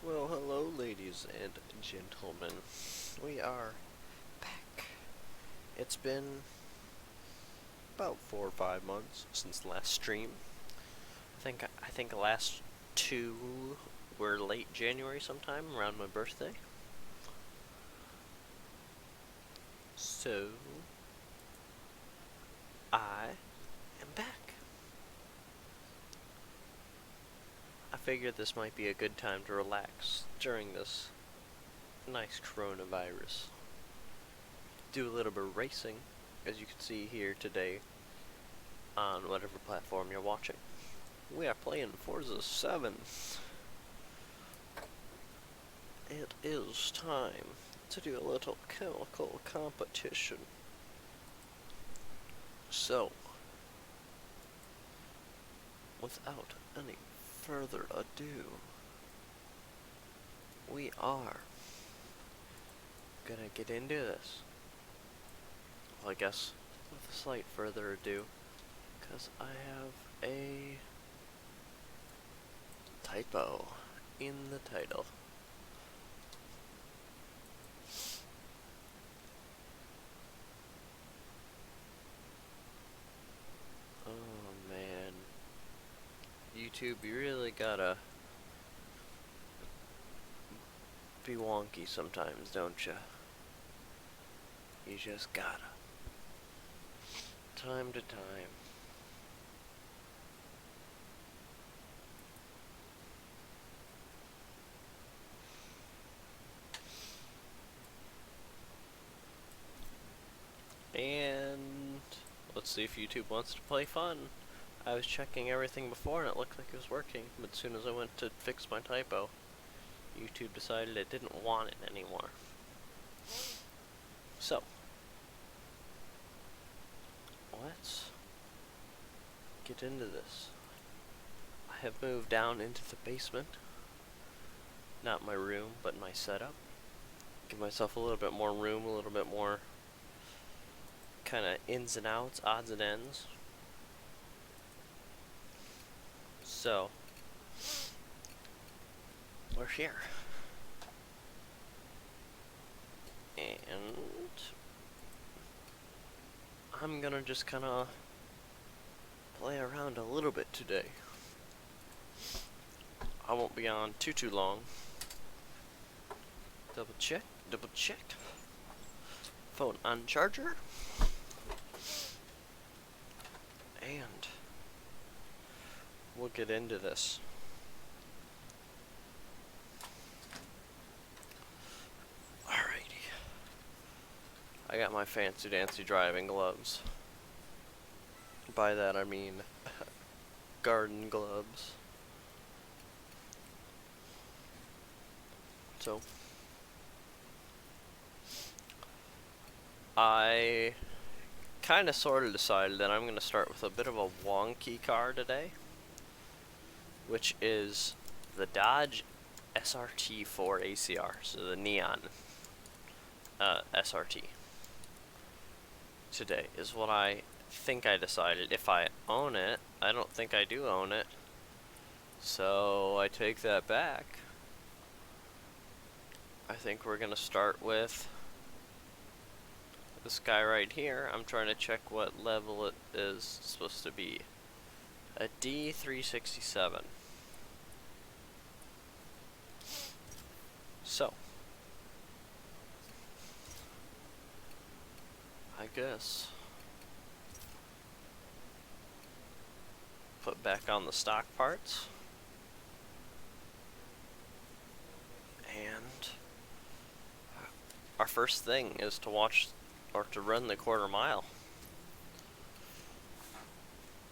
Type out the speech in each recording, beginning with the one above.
Well, hello, ladies and gentlemen. We are back. It's been about 4 or 5 months since the last stream. I think the last two were late January sometime around my birthday. So I am back. I figured this might be a good time to relax during this nice coronavirus. Do a little bit of racing, as you can see here today on whatever platform you're watching. We are playing Forza 7. It is time to do a little chemical competition. So, without any further ado, we are gonna get into this. Well, I guess with a slight further ado, because I have a typo in the title. Oh man. YouTube, you really gotta be wonky sometimes, don't ya? You just gotta. Time to time. And let's see if YouTube wants to play fun. I was checking everything before and it looked like it was working, but as soon as I went to fix my typo, YouTube decided it didn't want it anymore. So, let's get into this. I have moved down into the basement. Not my room, but my setup. Give myself a little bit more room, a little bit more kind of ins and outs, odds and ends. So, we're here. And I'm gonna just kind of play around a little bit today. I won't be on too long. Double check. Phone on charger. And we'll get into this. Alrighty. I got my fancy dancy driving gloves. By that I mean garden gloves. So I kind of sort of decided that I'm going to start with a bit of a wonky car today, which is the Dodge SRT4 ACR, so the Neon SRT. Today is what I think I decided. If I own it, I don't think I do own it, so I take that back. I think we're going to start with this guy right here. I'm trying to check what level it is supposed to be. A D367. So, I guess put back on the stock parts. And our first thing is to watch or to run the quarter mile.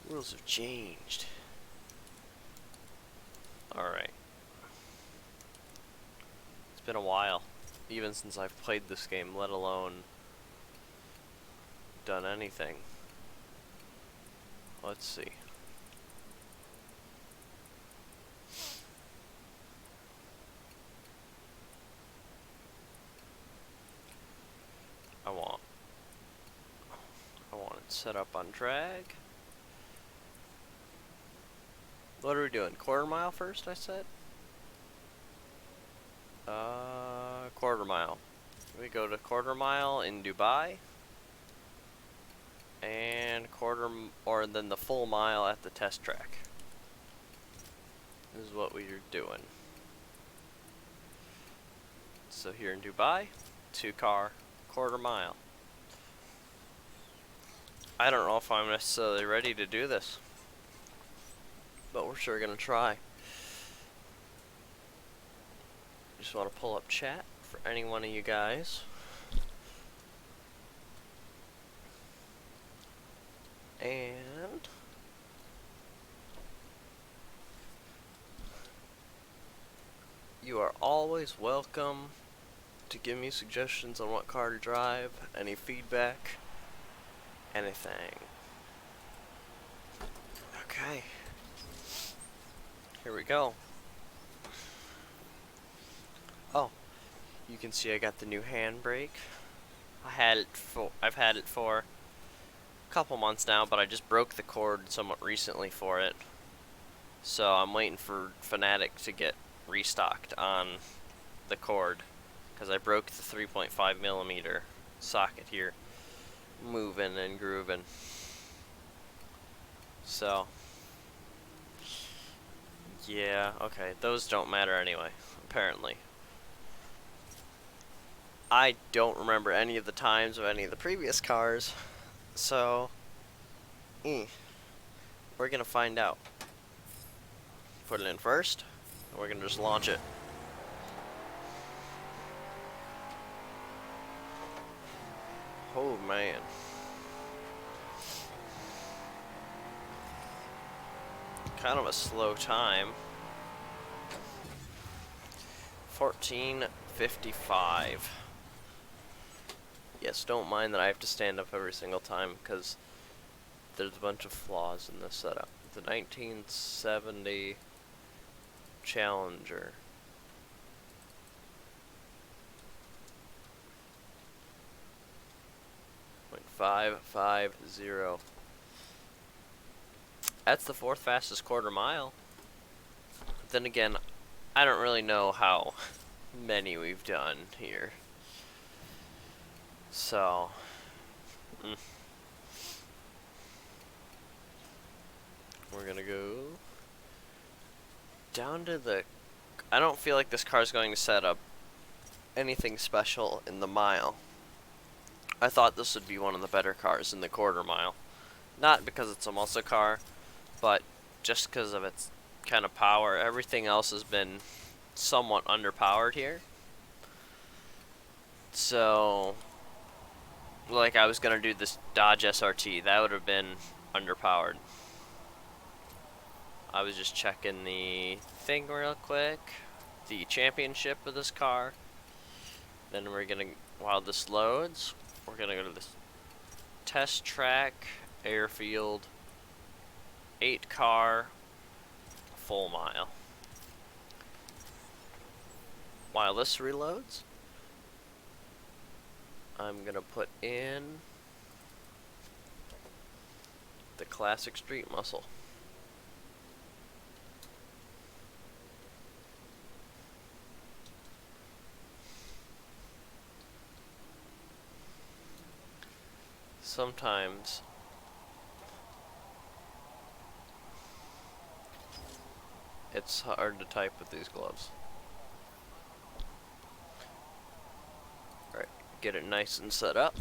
Rules have changed. Alright. It's been a while, even since I've played this game, let alone done anything. Let's see. I want it set up on drag. What are we doing? Quarter mile first, I said? Quarter mile. We go to quarter mile in Dubai, and or then the full mile at the test track. This is what we're doing. So here in Dubai, 2-car, quarter mile. I don't know if I'm necessarily ready to do this, but we're sure gonna try. Just want to pull up chat for any one of you guys. And you are always welcome to give me suggestions on what car to drive, any feedback, anything. Okay. Here we go. Oh, you can see I got the new handbrake. I've had it for a couple months now, but I just broke the cord somewhat recently for it. So I'm waiting for Fanatec to get restocked on the cord, because I broke the 3.5mm socket here, moving and grooving. So yeah, okay, those don't matter anyway, apparently. I don't remember any of the times of any of the previous cars, so we're gonna find out. Put it in first, and we're gonna just launch it. Oh man. Kind of a slow time. 14:55. Yes, don't mind that I have to stand up every single time, because there's a bunch of flaws in this setup. The 1970 Challenger. .550. That's the 4th fastest quarter mile. Then again, I don't really know how many we've done here. So, we're gonna go down to the... I don't feel like this car's going to set up anything special in the mile. I thought this would be one of the better cars in the quarter mile. Not because it's a muscle car, but just because of its kind of power. Everything else has been somewhat underpowered here. So, like, I was gonna do this Dodge SRT, that would have been underpowered. I was just checking the thing real quick, the championship of this car. Then we're gonna, while this loads, we're gonna go to this test track, airfield, 8-car, full mile. While this reloads, I'm gonna put in the classic street muscle. Sometimes it's hard to type with these gloves. Alright, get it nice and set up.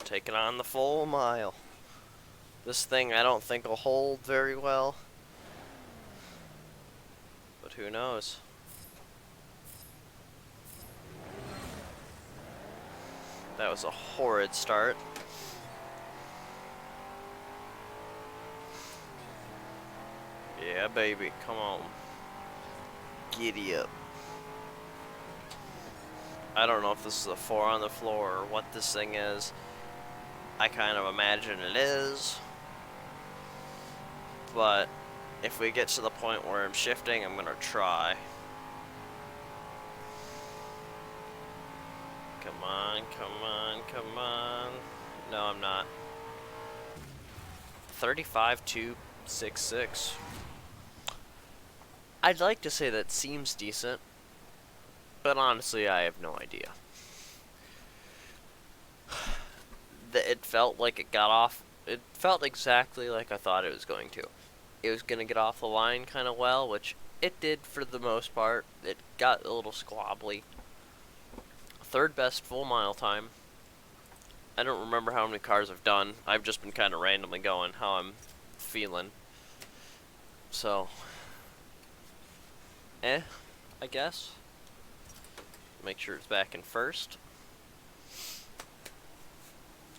Taking on the full mile. This thing I don't think will hold very well, but who knows. That was a horrid start. Yeah, baby, come on. Giddy up. I don't know if this is a 4 on the floor or what this thing is. I kind of imagine it is. But if we get to the point where I'm shifting, I'm gonna try. Come on, come on, come on. No, I'm not. 35.2 6.6. I'd like to say that seems decent, but honestly, I have no idea. It felt like it got off. It felt exactly like I thought it was going to. It was going to get off the line kind of well, which it did for the most part. It got a little squabbly. Third best full mile time. I don't remember how many cars I've done. I've just been kind of randomly going how I'm feeling. So, I guess. Make sure it's back in first.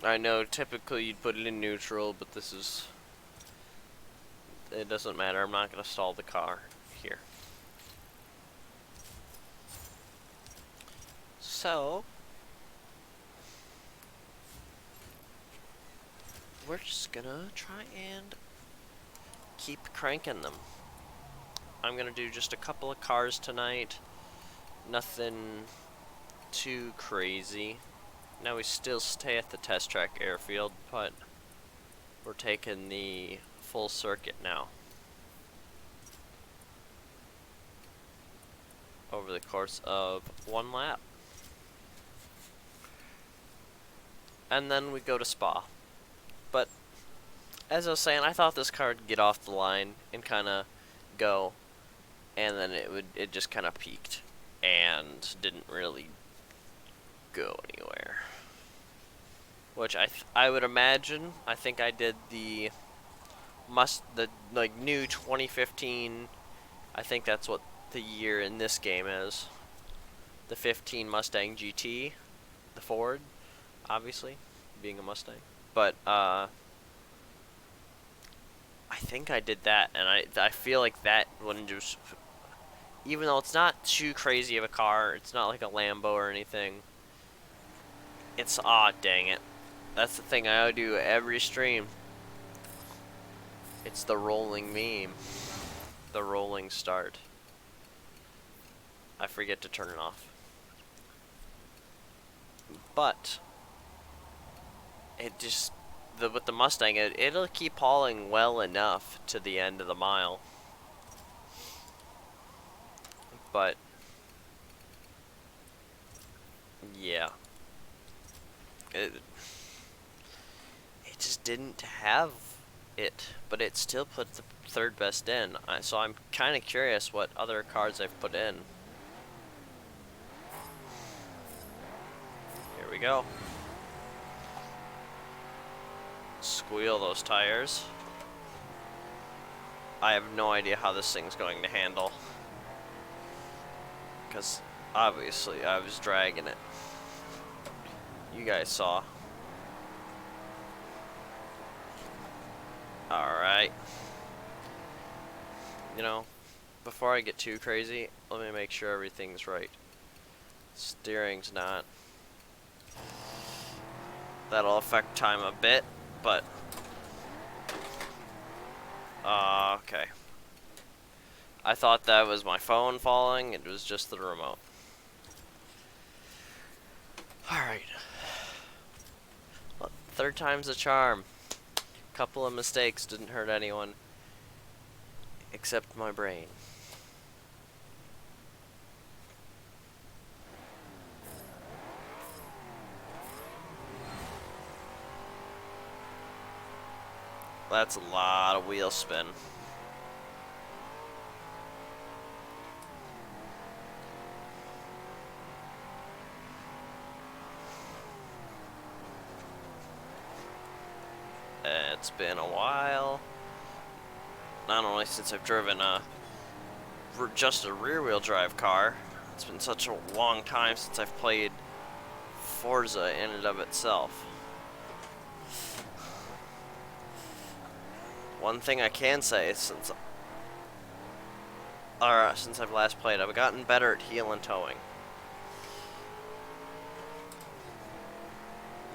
I know typically you'd put it in neutral, but this is... It doesn't matter. I'm not going to stall the car here. So, we're just gonna try and keep cranking them. I'm gonna do just a couple of cars tonight. Nothing too crazy. Now we still stay at the test track airfield, but we're taking the full circuit now. Over the course of one lap. And then we go to Spa. But, as I was saying, I thought this car would get off the line and kind of go. And then it just kind of peaked. And didn't really go anywhere. Which I would imagine, I think I did the new 2015, I think that's what the year in this game is. The 15 Mustang GT, the Ford, obviously, being a Mustang. But, I think I did that, and I feel like that one just, even though it's not too crazy of a car, it's not like a Lambo or anything, it's, dang it. That's the thing I do every stream. It's the rolling meme. The rolling start. I forget to turn it off. But it just, with the Mustang, it'll keep hauling well enough to the end of the mile. But yeah, it just didn't have it, but it still put the third best in. So I'm kind of curious what other cars I've put in. Here we go. Squeal those tires. I have no idea how this thing's going to handle, because obviously I was dragging it. You guys saw. Alright. You know, before I get too crazy, let me make sure everything's right. Steering's not. That'll affect time a bit, but... okay. I thought that was my phone falling, it was just the remote. Alright. Well, third time's a charm. Couple of mistakes didn't hurt anyone. Except my brain. That's a lot of wheel spin. It's been a while. Not only since I've driven just a rear-wheel drive car. It's been such a long time since I've played Forza in and of itself. One thing I can say is since I've last played, I've gotten better at heel and towing.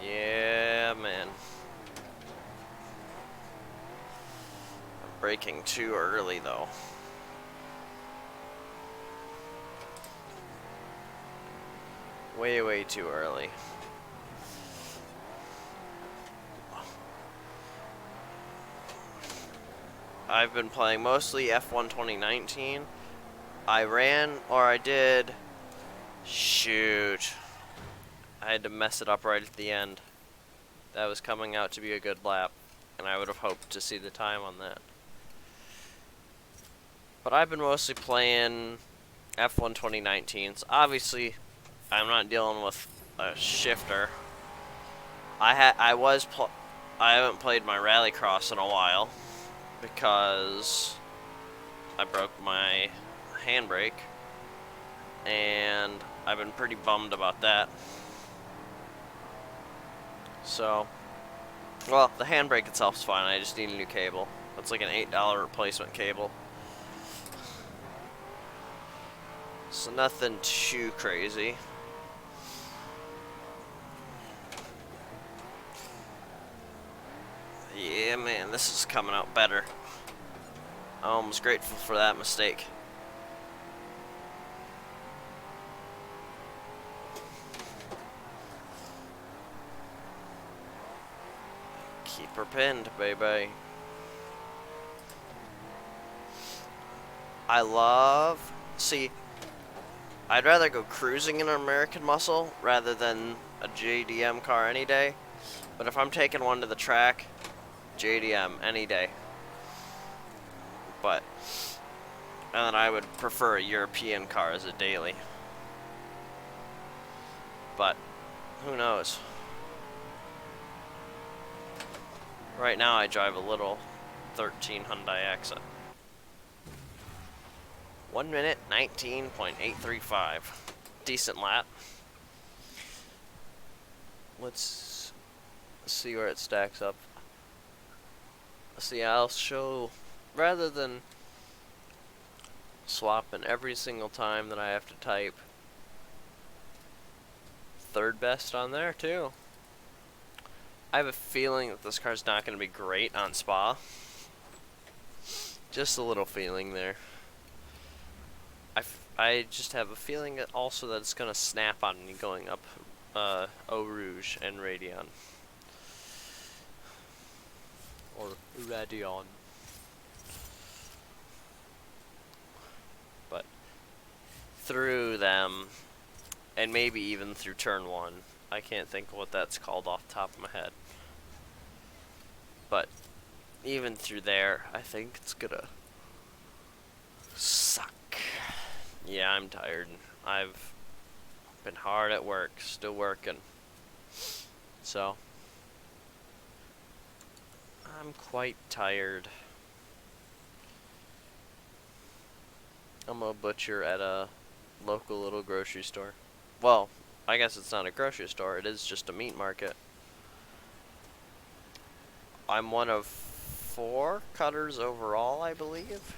Yeah, man. I'm braking too early, though. Way, way too early. I've been playing mostly F1 2019. I did, shoot, I had to mess it up right at the end. That was coming out to be a good lap, and I would have hoped to see the time on that. But I've been mostly playing F1 2019s. Obviously, I'm not dealing with a shifter. I haven't played my Rallycross in a while because I broke my handbrake, and I've been pretty bummed about that. So, well, the handbrake itself's fine. I just need a new cable. It's like an $8 replacement cable. So nothing too crazy. Yeah, man, this is coming out better. I'm almost grateful for that mistake. Keep her pinned, baby. I'd rather go cruising in an American Muscle rather than a JDM car any day. But if I'm taking one to the track, JDM any day. And then I would prefer a European car as a daily. But who knows? Right now I drive a little 13 Hyundai Accent. 1 minute 19.835. Decent lap. Let's see where it stacks up. See, I'll show, rather than swapping every single time that I have to type, third best on there too. I have a feeling that this car's not going to be great on Spa. Just a little feeling there. I just have a feeling that also that it's going to snap on me going up Eau Rouge and Radion. Or Radion. But through them, and maybe even through turn 1, I can't think of what that's called off the top of my head. But even through there, I think it's gonna suck. Yeah, I'm tired. I've been hard at work, still working. So, I'm quite tired. I'm a butcher at a local little grocery store. Well, I guess it's not a grocery store, it is just a meat market. I'm one of 4 cutters overall, I believe.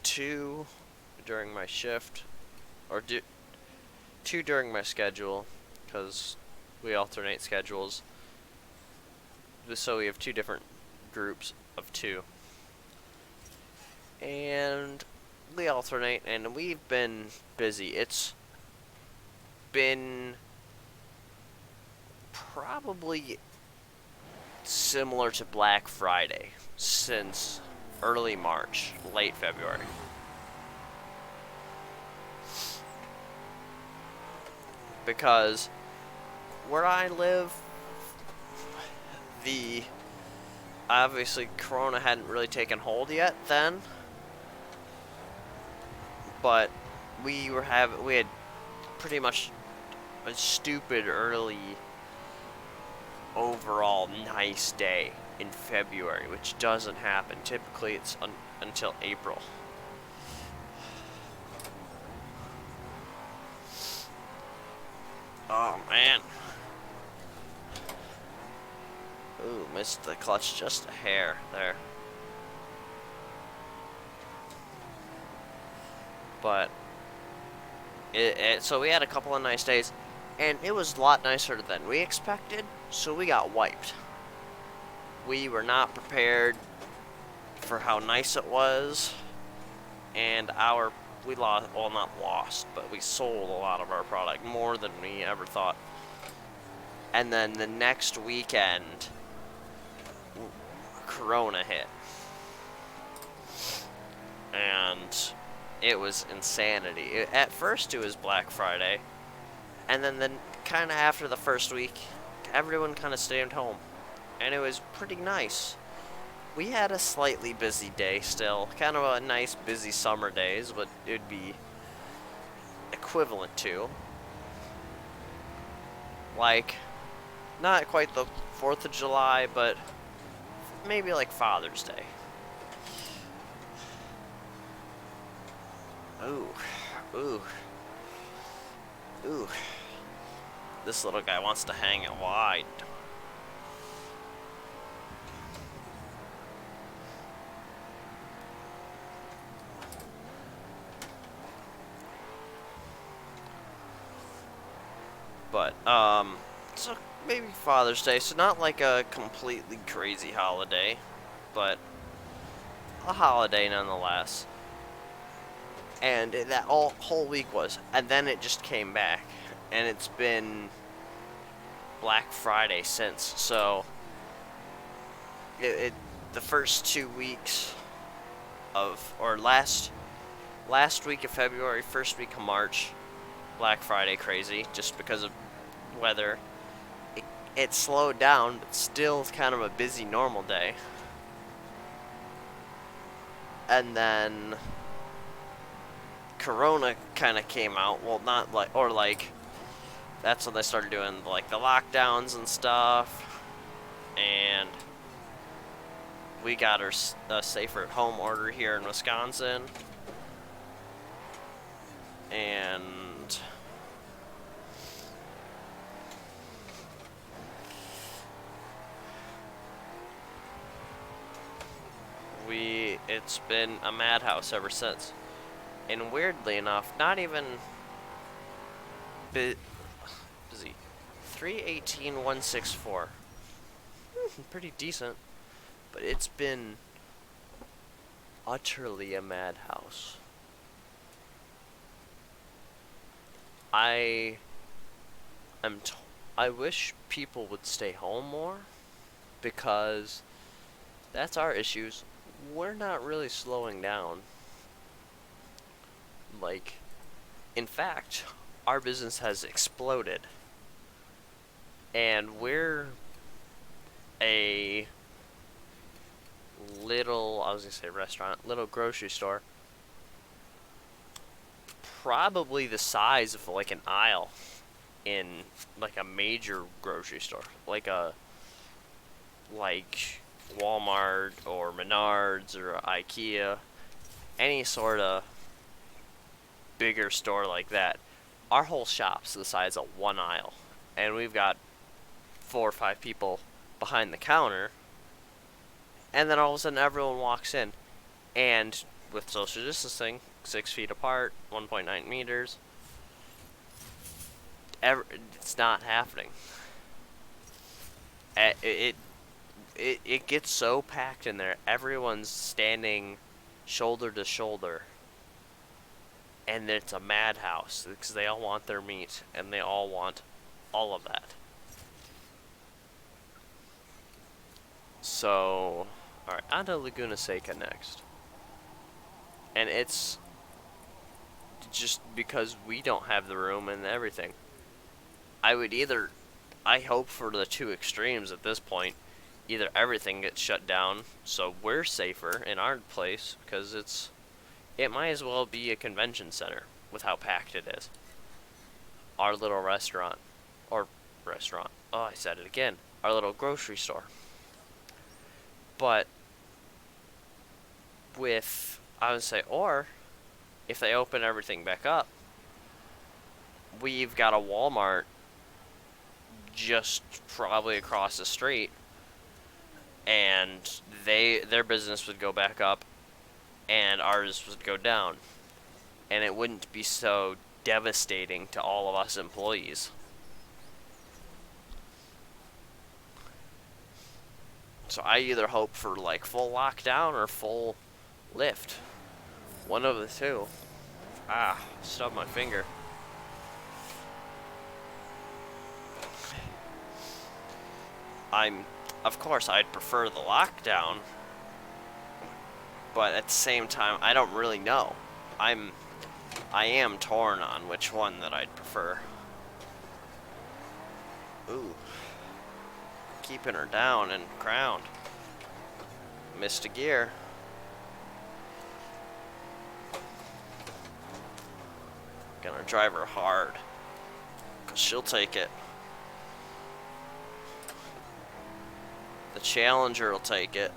2 during my shift, or 2 during my schedule, because we alternate schedules. So we have 2 different groups of 2. And we alternate, and we've been busy. It's been probably similar to Black Friday since early March, late February. Because where I live, obviously Corona hadn't really taken hold yet then, but we had pretty much a stupid early overall nice day in February, which doesn't happen. Typically it's until April. Oh man. Ooh, missed the clutch just a hair there. But so we had a couple of nice days, and it was a lot nicer than we expected, so we got wiped. We were not prepared for how nice it was, and we lost, well, not lost, but we sold a lot of our product, more than we ever thought. And then the next weekend, Corona hit. and it was insanity. At first, it was Black Friday, and then kind of after the first week, everyone kind of stayed home, and it was pretty nice. We had a slightly busy day still, kind of a nice busy summer days, but it'd be equivalent to, like, not quite the 4th of July, but maybe like Father's Day. Ooh, ooh, ooh. This little guy wants to hang it wide. But, so maybe Father's Day, so not like a completely crazy holiday, but a holiday nonetheless. And that whole week was, and then it just came back, and it's been Black Friday since. So the first 2 weeks of, or last week of February, first week of March, Black Friday crazy, just because of weather. It slowed down, but still kind of a busy normal day. And then Corona kind of came out. Well, not like, or like, that's when they started doing like the lockdowns and stuff. And we got our safer at home order here in Wisconsin. And it's been a madhouse ever since. And weirdly enough, not even busy. 318164. Pretty decent. But it's been utterly a madhouse. I wish people would stay home more, because that's our issues. We're not really slowing down. Like, in fact, our business has exploded. And we're a little, I was gonna say restaurant, little grocery store. Probably the size of like an aisle in like a major grocery store. Like Walmart or Menards or IKEA. Any sort of bigger store like that. Our whole shop's the size of one aisle. And we've got 4 or 5 people behind the counter. And then all of a sudden everyone walks in. And with social distancing, 6 feet apart, 1.9 meters, it's not happening. It gets so packed in there. Everyone's standing shoulder to shoulder. And it's a madhouse because they all want their meat and they all want all of that. So, alright, on to Laguna Seca next. And it's just because we don't have the room and everything. I hope for the two extremes at this point. Either everything gets shut down, so we're safer in our place, because it might as well be a convention center with how packed it is. Our little restaurant. Oh, I said it again. Our little grocery store. But I would say, or if they open everything back up, we've got a Walmart just probably across the street, and their business would go back up and ours would go down, and it wouldn't be so devastating to all of us employees. So I either hope for like full lockdown or full lift. One of the two. Stubbed my finger. Of course, I'd prefer the lockdown, but at the same time, I don't really know. I am torn on which one that I'd prefer. Ooh. Keeping her down and ground. Missed a gear. Gonna drive her hard, 'cause she'll take it. The Challenger will take it.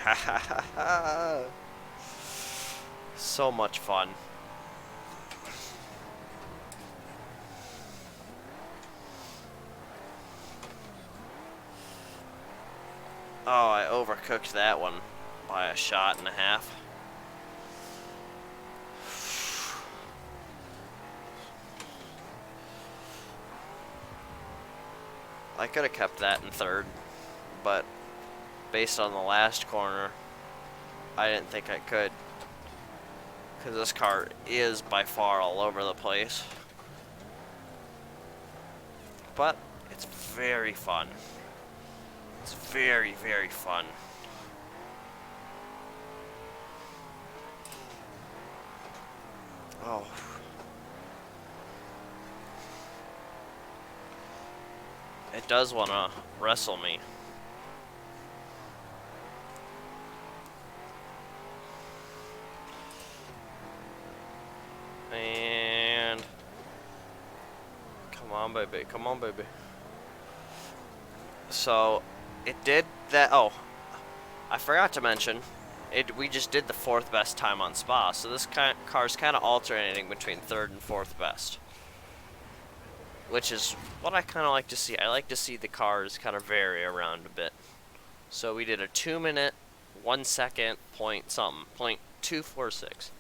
Ha ha ha ha. So much fun. Oh, I overcooked that one by a shot and a half. I could have kept that in third, but based on the last corner, I didn't think I could. Because this car is by far all over the place. But it's very fun. It's very, very fun. Oh. It does want to wrestle me. And come on, baby. Come on, baby. So it did that. Oh, I forgot to mention, we just did the 4th best time on Spa. So this car's kind of alternating between 3rd and 4th best, which is what I kind of like to see. I like to see the cars kind of vary around a bit. So we did a 2 minute, 1 second, point something, .246.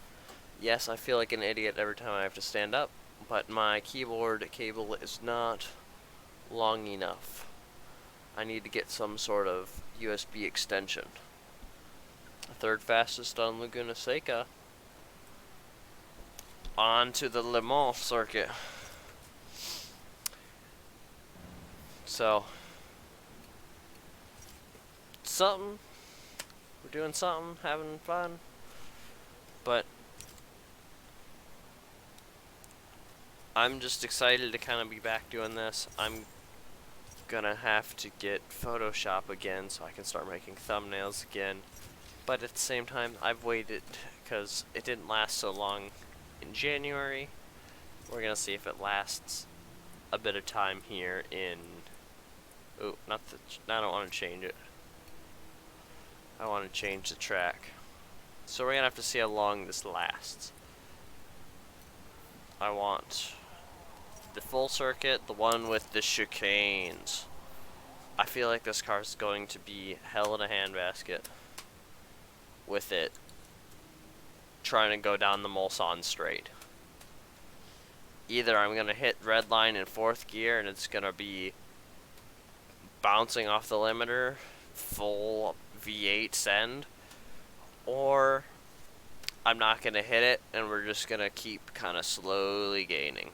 Yes, I feel like an idiot every time I have to stand up, but my keyboard cable is not long enough. I need to get some sort of USB extension. 3rd fastest on Laguna Seca. On to the Le Mans circuit. So, something. We're doing something, having fun. But I'm just excited to kind of be back doing this. I'm gonna have to get Photoshop again so I can start making thumbnails again. But at the same time, I've waited because it didn't last so long in January. We're gonna see if it lasts a bit of time here in... Ooh, I don't want to change it. I want to change the track. So we're gonna have to see how long this lasts. I want the full circuit, the one with the chicanes. I feel like this car is going to be hell in a handbasket with it trying to go down the Mulsanne straight. Either I'm gonna hit red line in 4th gear and it's gonna be bouncing off the limiter, full V8 send, or I'm not gonna hit it and we're just gonna keep kind of slowly gaining.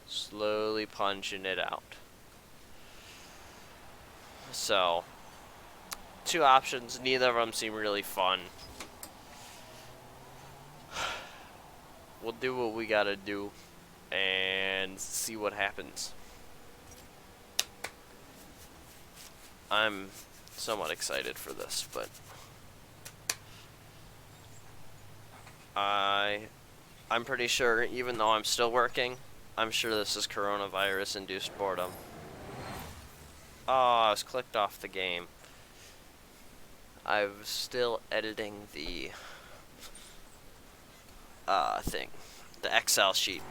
Slowly punching it out. So, 2 options, neither of them seem really fun. We'll do what we gotta do and see what happens. I'm somewhat excited for this, but I'm pretty sure, even though I'm still working, I'm sure this is coronavirus-induced boredom. Oh, I was clicked off the game. I'm still editing the thing, the Excel sheet.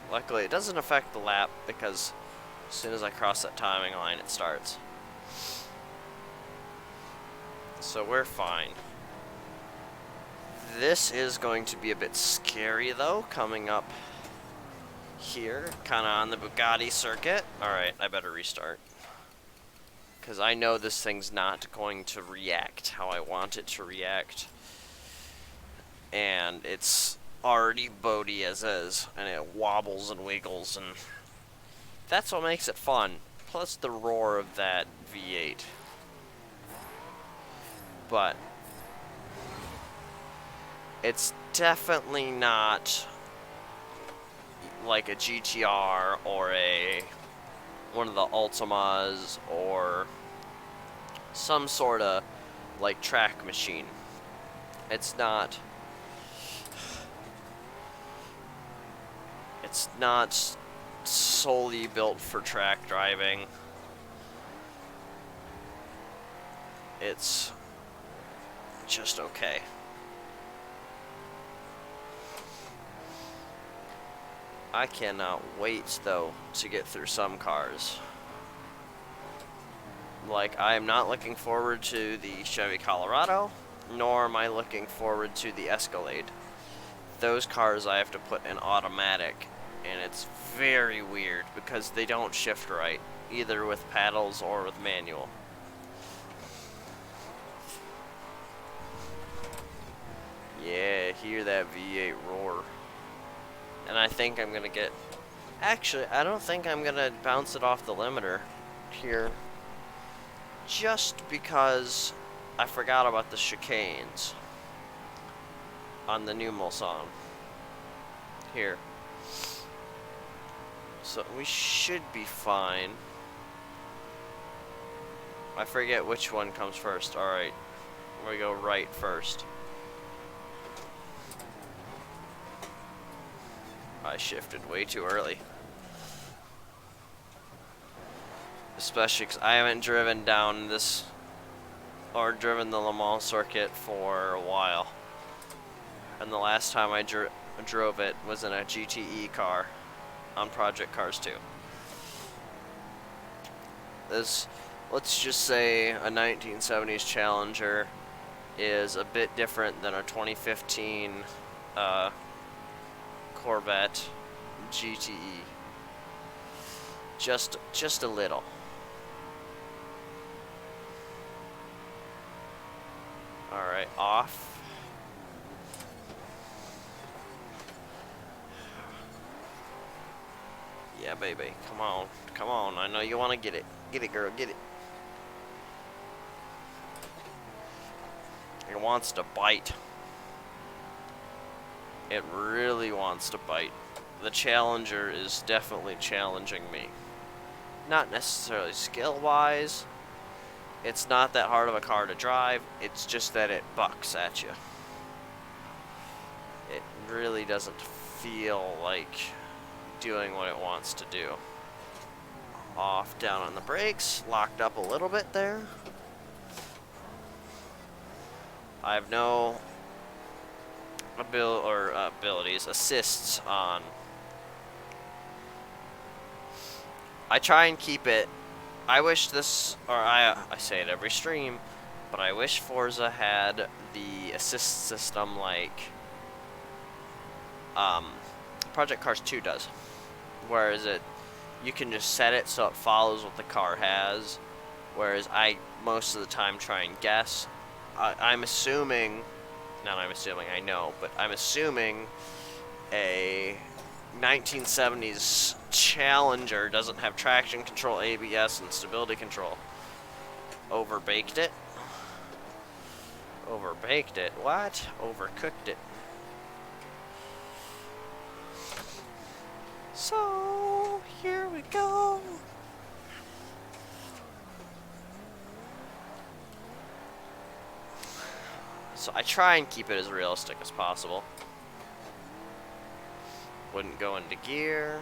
Luckily, it doesn't affect the lap because as soon as I cross that timing line, it starts. So we're fine. This is going to be a bit scary though, coming up here, kind of on the Bugatti circuit. Alright, I better restart. Because I know this thing's not going to react how I want it to react. And it's already boaty as is, and it wobbles and wiggles, and That's what makes it fun. Plus the roar of that V8. But it's definitely not like a GTR or one of the Ultimas or some sort of like track machine. It's not solely built for track driving. It's just okay. I cannot wait though to get through some cars. Like, I am not looking forward to the Chevy Colorado, nor am I looking forward to the Escalade. Those cars I have to put in automatic, and it's very weird because they don't shift right, either with paddles or with manual. Yeah, hear that V8 roar. And I think I'm gonna get... Actually, I don't think I'm gonna bounce it off the limiter here. Just because I forgot about the chicanes on the new Mulsanne. Here. So we should be fine. I forget which one comes first. Alright. We go right first. I shifted way too early. Especially because I haven't driven down this, or driven the Le Mans circuit for a while. And the last time I drove it was in a GTE car on Project Cars 2. This, let's just say a 1970s Challenger is a bit different than a 2015 Corvette GTE. Just a little. Alright, off. Yeah, baby. Come on. Come on. I know you want to get it. Get it, girl. Get it. It wants to bite. It really wants to bite. The Challenger is definitely challenging me. Not necessarily skill-wise. It's not that hard of a car to drive. It's just that it bucks at you. It really doesn't feel like doing what it wants to do. Off, down on the brakes. Locked up a little bit there. I have no abilities, assists on. I try and keep it. I wish this, or I say it every stream, but I wish Forza had the assist system like Project Cars 2 does. Whereas you can just set it so it follows what the car has. Whereas I most of the time try and guess. I'm assuming, I know, but I'm assuming a 1970s Challenger doesn't have traction control, ABS, and stability control. Overbaked it. Overbaked it. What? Overcooked it. So, here we go. So I try and keep it as realistic as possible. Wouldn't go into gear.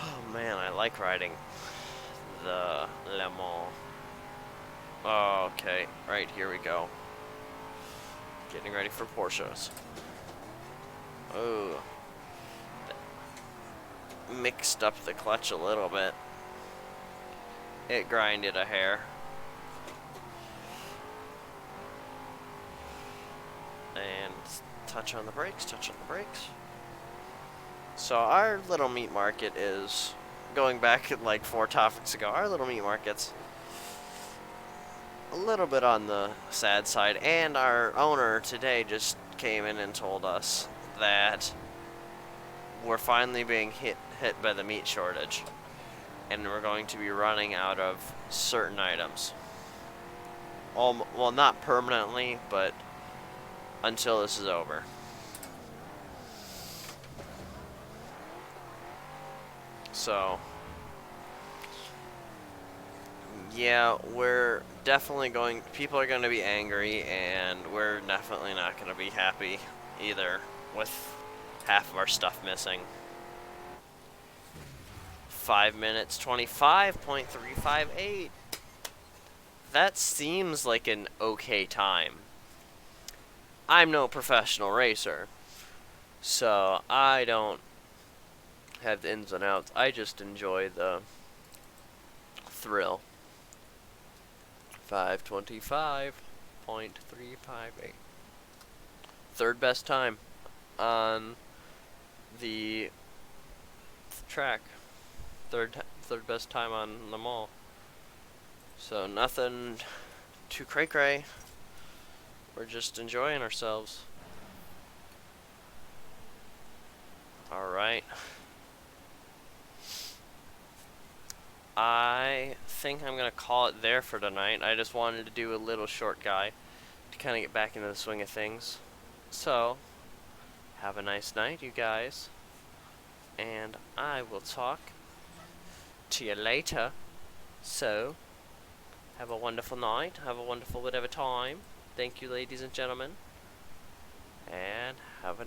Oh man, I like riding the Le Mans. Oh, okay, right, here we go. Getting ready for Porsches. Oh. Mixed up the clutch a little bit. It grinded a hair. And touch on the brakes, touch on the brakes. So our little meat market is, going back like 4 topics ago, our little meat market's a little bit on the sad side, and our owner today just came in and told us that we're finally being hit by the meat shortage, and we're going to be running out of certain items. Well, not permanently, but until this is over. So, yeah, we're definitely people are going to be angry, and we're definitely not going to be happy either with half of our stuff missing. 5 minutes, 25.358. That seems like an okay time. I'm no professional racer, so I don't have the ins and outs. I just enjoy the thrill. 5:25.358. Third best time on the track. Third best time on the mall. So nothing too cray-cray. We're just enjoying ourselves. Alright. I think I'm going to call it there for tonight. I just wanted to do a little short guy to kind of get back into the swing of things. So, have a nice night, you guys. And I will talk to you later. So, have a wonderful night. Have a wonderful whatever time. Thank you, ladies and gentlemen. And have a